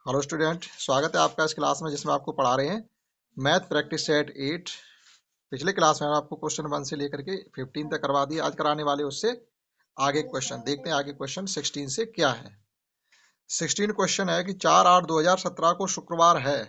Hello student, स्वागत है आपका इस क्लास में जिसमें आपको पढ़ा रहे हैं मैथ प्रैक्टिस सेट 8। पिछले क्लास में आपको क्वेश्चन 1 से लेकर के 15 तक करवा दिया। आज कराने वाले उससे आगे क्वेश्चन देखते हैं। आगे क्वेश्चन 16 से क्या है। 16 क्वेश्चन है कि 4/8/2017 को शुक्रवार है,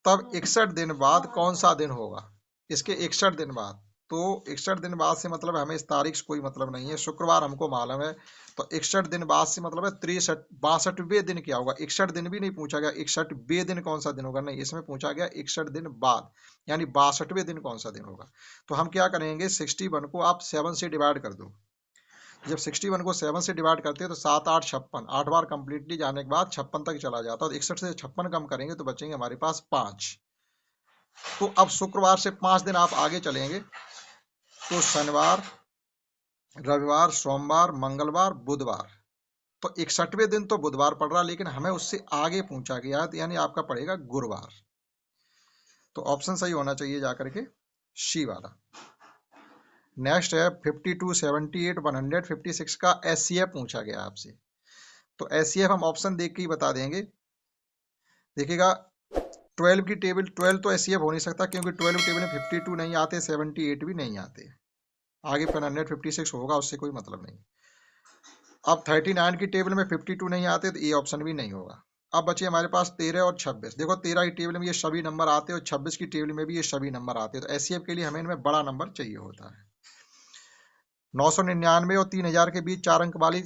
तब 61 दिन बाद कौन सा दिन होगा। इसके 61 दिन बाद, तो 61 दिन बाद से मतलब हमें इस तारीख से कोई मतलब नहीं है। शुक्रवार हमको मालूम है, तो 61 दिन बाद से मतलब है 63 62वें दिन क्या होगा। 61 दिन भी नहीं पूछा गया 61वें दिन कौन सा दिन होगा, नहीं, इसमें पूछा गया 61 दिन बाद, यानी 62वें दिन कौन सा दिन होगा। तो हम क्या करेंगे, 61 को आप 7 से डिवाइड कर दो। जब 61 को 7 से डिवाइड करते हैं तो 7 8 56, 8 बार कंप्लीटली जाने के बाद 56 तक चला जाता है। तो 61 से 56 कम करेंगे तो बचेंगे हमारे पास 5। तो अब शुक्रवार से 5 दिन आप आगे चलेंगे तो शनिवार, रविवार, सोमवार, मंगलवार, बुधवार। तो 61वें दिन तो बुधवार पड़ रहा, लेकिन हमें उससे आगे पूछा गया है, यानी आपका पड़ेगा गुरुवार। तो ऑप्शन सही होना चाहिए जाकर के सी वाला। नेक्स्ट है 52, 78, 156 का एचसीएफ पूछा गया आपसे। तो एचसीएफ हम ऑप्शन देख के ही बता देंगे। देखिएगा 12 की टेबल, 12 तो एचसीएफ हो नहीं सकता क्योंकि 12 टेबल में 52 नहीं आते, 78 भी नहीं आते। आगे 156 होगा, उससे कोई मतलब नहीं। अब 39 की टेबल में 52 नहीं आते, तो ये ऑप्शन भी नहीं होगा। अब बचे हमारे पास 13 और 26। देखो 13 की टेबल में ये सभी नंबर आते हैं और 26 की टेबल में भी ये सभी नंबर आते हैं। तो एचसीएफ के लिए हमें इनमें बड़ा नंबर चाहिए होता है। 999 और 3000 के बीच 4 अंक वाली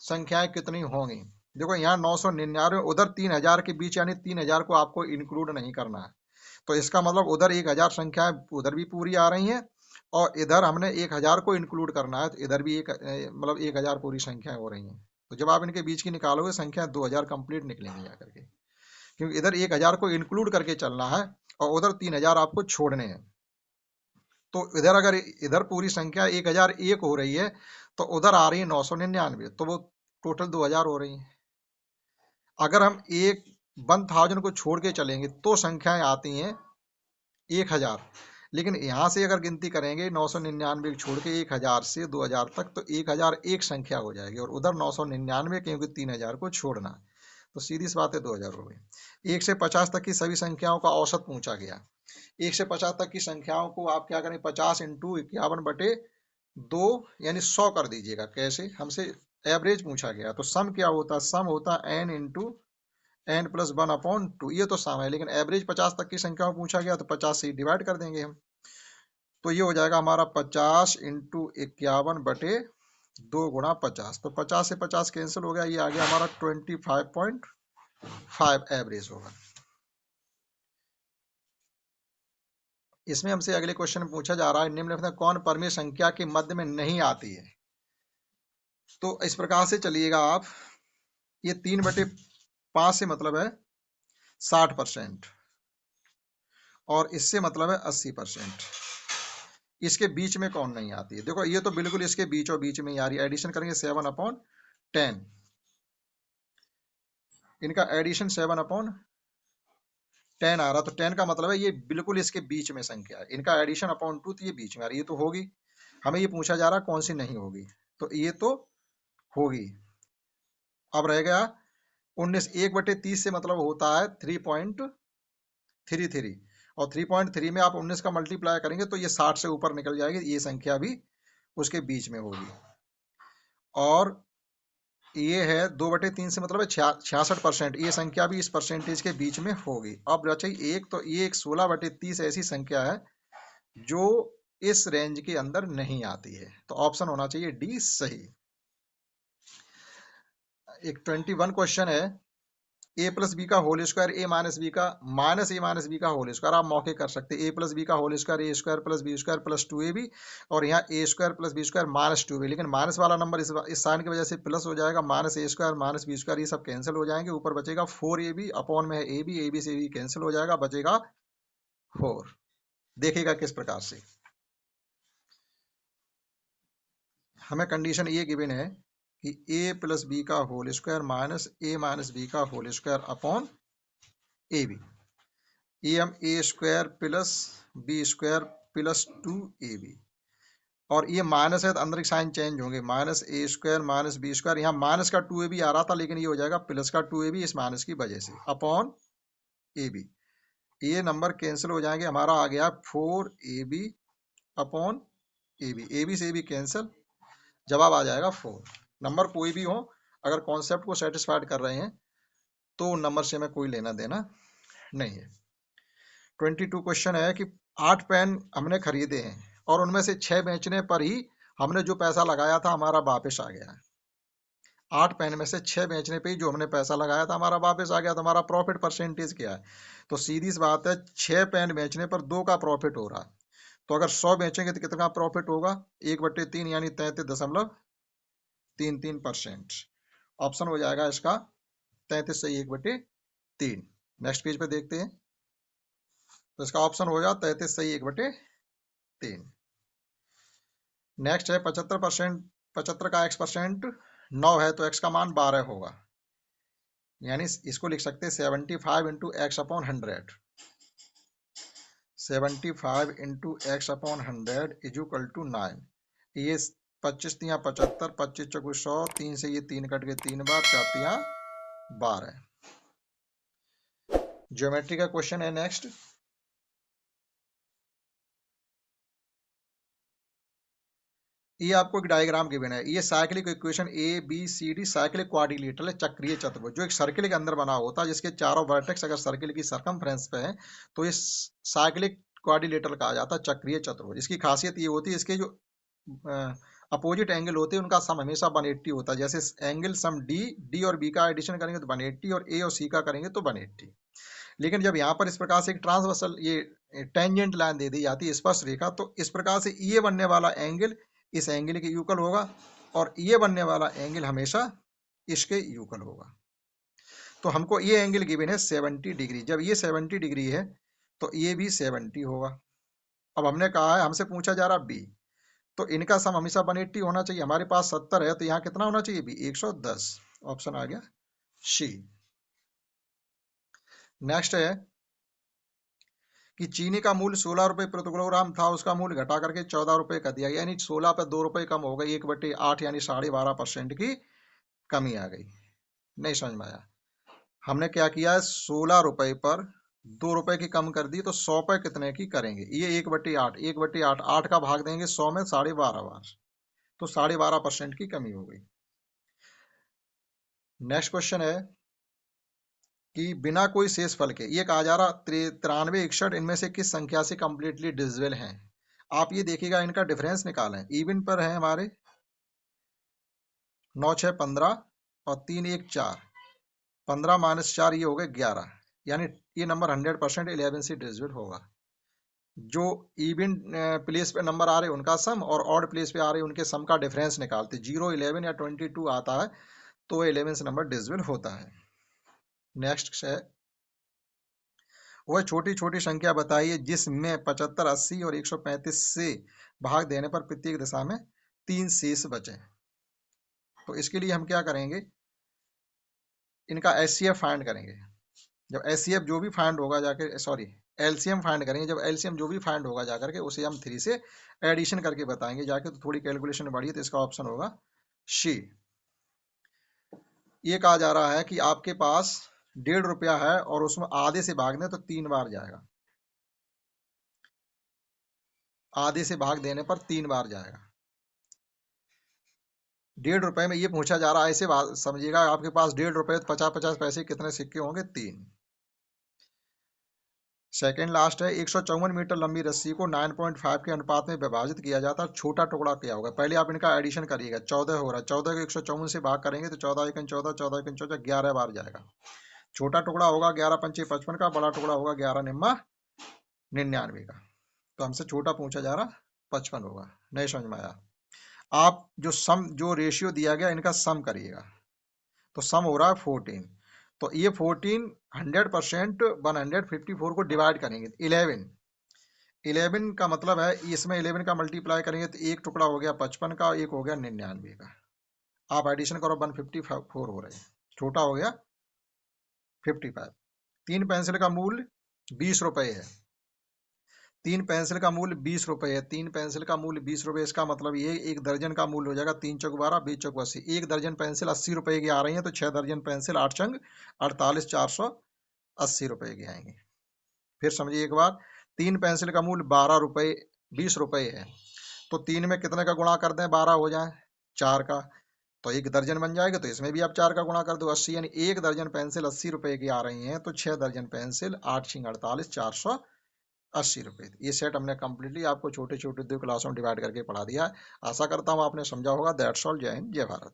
संख्याएं कितनी होंगी। देखो यहाँ 999, उधर 3000 के बीच, यानी 3000 को आपको इंक्लूड नहीं करना है। तो इसका मतलब उधर 1000 संख्याएं उधर भी पूरी आ रही हैं और इधर हमने 1000 को इंक्लूड करना है, तो इधर भी एक मतलब 1000 पूरी संख्याएं हो रही हैं। तो जब आप इनके बीच की निकालोगे संख्या 2000 कंप्लीट निकलेंगी जाकर के, क्योंकि इधर 1000 को इंक्लूड करके चलना है और उधर 3000 आपको छोड़ने हैं। तो इधर अगर इधर पूरी संख्या 1001 हो रही है तो उधर आ रही है 999, तो वो टोटल 2000 हो रही है। अगर हम 1000 को छोड़ के चलेंगे तो संख्याएं आती हैं 1000, लेकिन यहाँ से अगर गिनती करेंगे 999 छोड़ के 1000 से 2000 तक, तो 1000 एक संख्या हो जाएगी और उधर 999 क्योंकि 3000 को छोड़ना, तो सीधी सी बात है 2000 हो गई। 1 से 50 तक की सभी संख्याओं का औसत पूछा गया। 1 से 50 तक की संख्याओं को आप क्या करें, 50 इंटू 51/2 यानी 100 कर दीजिएगा। कैसे, हमसे एवरेज पूछा गया, तो सम क्या होता है, सम होता है n इंटू n+1/2। ये तो सम है, लेकिन एवरेज 50 तक की संख्या में पूछा गया तो 50 से डिवाइड कर देंगे हम। तो ये हो जाएगा हमारा 50 इंटू 51/2 गुणा 50। तो 50 से 50 कैंसिल हो गया, ये आ गया हमारा 25.5 एवरेज होगा। इसमें हमसे अगले क्वेश्चन में पूछा जा रहा है, निम्नलिखित में कौन परमेय संख्या के मध्य में नहीं आती है। तो इस प्रकार से चलिएगा आप, ये 3/5 से मतलब है 60% और इससे मतलब है 80%। इसके बीच में कौन नहीं आती है। देखो ये तो बिल्कुल इसके बीचों बीच में ही आ रही है। एडिशन करेंगे 7/10, इनका एडिशन 7/10 आ रहा, तो 10 का मतलब है ये बिल्कुल इसके बीच में संख्या है। इनका एडिशन अपॉन 2, तो ये बीच में आ रही है, ये तो होगी। हमें ये पूछा जा रहा है कौन सी नहीं होगी, तो ये तो होगी। अब रह गया 19। 1/30 से मतलब होता है 3.33 और 3.3 में आप 19 का मल्टीप्लाई करेंगे तो ये 60 से ऊपर निकल जाएगी, ये संख्या भी उसके बीच में होगी। और ये है 2/3 से मतलब है 66%, ये संख्या भी इस परसेंटेज के बीच में होगी। अब बची एक, तो ये एक 16/30 ऐसी संख्या है जो इस रेंज के अंदर नहीं आती है, तो ऑप्शन होना चाहिए डी सही। एक 21 क्वेश्चन है, a+b का होल स्क्वायर a-b का होल स्क्वायर आप मौके कर सकते हैं। a+b का होल स्क्वायर a²+b² + 2ab और यहाँ a²+b² -2b, लेकिन माइनस वाला नंबर इस साइन की वजह से प्लस हो जाएगा। -a² -b², ये सब कैंसिल हो जाएंगे। ऊपर बचेगा 4ab, अपॉन में है ab से भी कैंसिल हो जाएगा, बचेगा 4। देखिएगा किस प्रकार से, हमें कंडीशन ये गिवन है कि a+b का होल स्क्वायर -a-b का होल स्क्वायर अपॉन ab, ये हम a² + b² + 2ab। और ये माइनस है तो अंदर के साइन चेंज होंगे, माइनस ए स्क्वायर माइनस बी स्क्वायर, यहाँ माइनस का 2ab आ रहा था लेकिन ये हो जाएगा प्लस का 2ab इस माइनस की वजह से अपॉन ए बी। ये नंबर कैंसिल हो जाएंगे, हमारा आ गया 4ab अपॉन ए बी से ए बी कैंसिल, जवाब आ जाएगा 4। नंबर कोई भी हो, अगर कॉन्सेप्ट को सेटिस्फाइड कर रहे हैं तो उन नंबर से हमें कोई लेना देना नहीं है। 22 क्वेश्चन है कि 8 पेन हमने खरीदे हैं और उनमें से 6 बेचने पर ही हमने जो पैसा लगाया था हमारा वापस आ गया है। 8 पेन में से 6 बेचने पे ही जो हमने पैसा लगाया था हमारा वापस आ गया, तो हमारा प्रॉफिट परसेंटेज क्या है? तो सीधी सी बात है, 6 पेन बेचने पर 2 का प्रॉफिट हो रहा है, तो अगर 100 बेचेंगे तो कितना प्रॉफिट होगा? 1/3 यानी 33.33%। ऑप्शन हो जाएगा इसका 33 से 1/3। नेक्स्ट पेज पे देखते हैं, तो इसका ऑप्शन हो जाएगा 33 से 1/3। नेक्स्ट है 75%, 75 का x% 9 है तो x का मान 12 होगा, यानी इसको लिख सकते हैं 75 into X upon 100। 75 into X upon 100 is equal to 9। ये 25 तिया 75, 25 चौको 100, 3 से ये 3 कट के 3 बार, 4 तिया 12। ज्योमेट्री का क्वेश्चन है नेक्स्ट। ये आपको एक डायग्राम गिवन है, ये cyclic equation A B C D cyclic quadrilateral है, चक्रीय चतुर्भुज जो एक सर्किल के अंदर बना होता है, जिसके चारों वर्टेक्स अगर सर्किल की सरकमफ्रेंस पे है तो ये साइक्लिक क्वाड्रिलेटरल कहा जाता है, चक्रीय चतुर्भुज। इसकी खासियत ये होती है, इसके जो अपोजिट एंगल होते हैं उनका सम हमेशा 180 होता है। जैसे एंगल सम डी और बी का एडिशन करेंगे तो 180 और ए और सी का करेंगे तो 180। लेकिन जब यहाँ पर इस प्रकार से एक ट्रांसवर्सल ये टेंजेंट लाइन दे दी जाती है, स्पर्श रेखा, तो इस प्रकार से ये बनने वाला एंगल इस एंगल के यूकल होगा और ये बनने वाला एंगल हमेशा इसके यूकल होगा। तो हमको ये एंगल गिवन है 70 डिग्री, जब ये 70 डिग्री है तो ये भी 70 होगा। अब हमने कहा है, हमसे पूछा जा रहा बी, तो इनका सम हमेशा 180 होना चाहिए। हमारे पास 70 है तो यहाँ कितना होना चाहिए? बी 110। ऑप्शन आ गया सी। नेक्स्ट है कि चीनी का मूल्य 16 रुपए प्रति किलोग्राम था, उसका मूल्य घटा करके 14 रुपए कर दिया गया, यानी 16 पे 2 रुपए कम हो गई, 1/8 यानी 12.5% की कमी आ गई। नहीं समझ में आया? हमने क्या किया है, 16 रुपए पर 2 रुपए की कम कर दी, तो 100 पे कितने की करेंगे? ये 1/8, 1/8 8 का भाग देंगे 100 में 12.5 बार, तो 12.5% की कमी हो गई। नेक्स्ट क्वेश्चन है कि बिना कोई शेष फल के, ये कहा जा रहा 93, 61 इनमें से किस संख्या से कंप्लीटली डिविजिबल हैं? आप ये देखिएगा, इनका डिफरेंस निकालें। इवन पर है हमारे 9 6 15 और 3 1 4, 15 माइनस 4 ये हो गए 11, यानी ये नंबर 100% 11 से डिविजिबल होगा। जो इवन प्लेस पे नंबर आ रहे हैं उनका सम और ऑड प्लेस पे आ रहे हैं उनके सम का डिफरेंस निकालते, 0 11 या 22 आता है तो 11 से नंबर डिविजिबल होता है। नेक्स्ट है, वह छोटी छोटी संख्या बताइए जिसमें 75 80 और 135 से भाग देने पर प्रत्येक दिशा में 3 शेष बचे। तो इसके लिए हम क्या करेंगे, इनका एचसीएफ फाइंड करेंगे। जब एचसीएफ जो भी फाइंड होगा जाकर, सॉरी एलसीएम फाइंड करेंगे, जब एलसीएम जो भी फाइंड होगा जाकर के उसे हम 3 से एडिशन करके बताएंगे जाके, तो थोड़ी कैलकुलेशन बढ़ी है, तो इसका ऑप्शन होगा सी। ये कहा जा रहा है कि आपके पास 1.5 रुपया है और उसमें आधे से भाग दें तो 3 बार जाएगा, आधे से भाग देने पर 3 बार जाएगा। 1.5 रुपए में ये पूछा जा रहा है, ऐसे समझिएगा आपके पास 1.5 रुपए तो 50-50 पैसे कितने सिक्के होंगे? 3। सेकेंड लास्ट है, 154 मीटर लंबी रस्सी को 9.5 के अनुपात में विभाजित किया जाता है, छोटा टुकड़ा क्या होगा? पहले आप इनका एडिशन करिएगा, 14 हो रहा है, 14 को 154 से भाग करेंगे तो 14 1 14, 14 1 14, 11 बार जाएगा। छोटा टुकड़ा होगा 11 पंचे 55 का, बड़ा टुकड़ा होगा 11 निम्मा 99 का। तो हमसे छोटा पूछा जा रहा 55 होगा। नहीं समझ में आया? आप जो रेशियो दिया गया इनका सम करिएगा, तो सम हो रहा है 14, तो ये 14 100% 154 को डिवाइड करेंगे 11 का मतलब है, इसमें 11 का मल्टीप्लाई करेंगे तो एक टुकड़ा हो गया 55 का, एक हो गया 99 का। आप एडिशन करो 154 हो रहे हैं, छोटा हो गया 55। 3 पेंसिल का मूल्य 20 रुपए है, तीन पेंसिल का मूल्य 20 रुपए है। तीन पेंसिल का मूल्य 20 रुपए, इसका मतलब ये एक दर्जन का मूल्य हो जाएगा 3 चौक 12, 20 चौक 80। एक दर्जन पेंसिल 80 रुपए की आ रही है, तो 6 दर्जन पेंसिल 8 चंग 48, 480 रुपए की आएंगी। फिर समझिए एक बार, तीन पेंसिल का मूल्य 12 रुपए 20 रुपए है, तो तीन में कितने का गुणा कर दें 12 हो जाए, 4 का, तो एक दर्जन बन जाएगा। तो इसमें भी आप 4 का गुणा कर दो, 80, यानी एक दर्जन पेंसिल 80 रुपए की आ रही हैं, तो 6 दर्जन पेंसिल 8 × 48, 480 रुपए। ये सेट हमने कंप्लीटली आपको छोटे छोटे दो क्लासों में डिवाइड करके पढ़ा दिया है। आशा करता हूँ आपने समझा होगा। That's all. जय हिंद, जय भारत।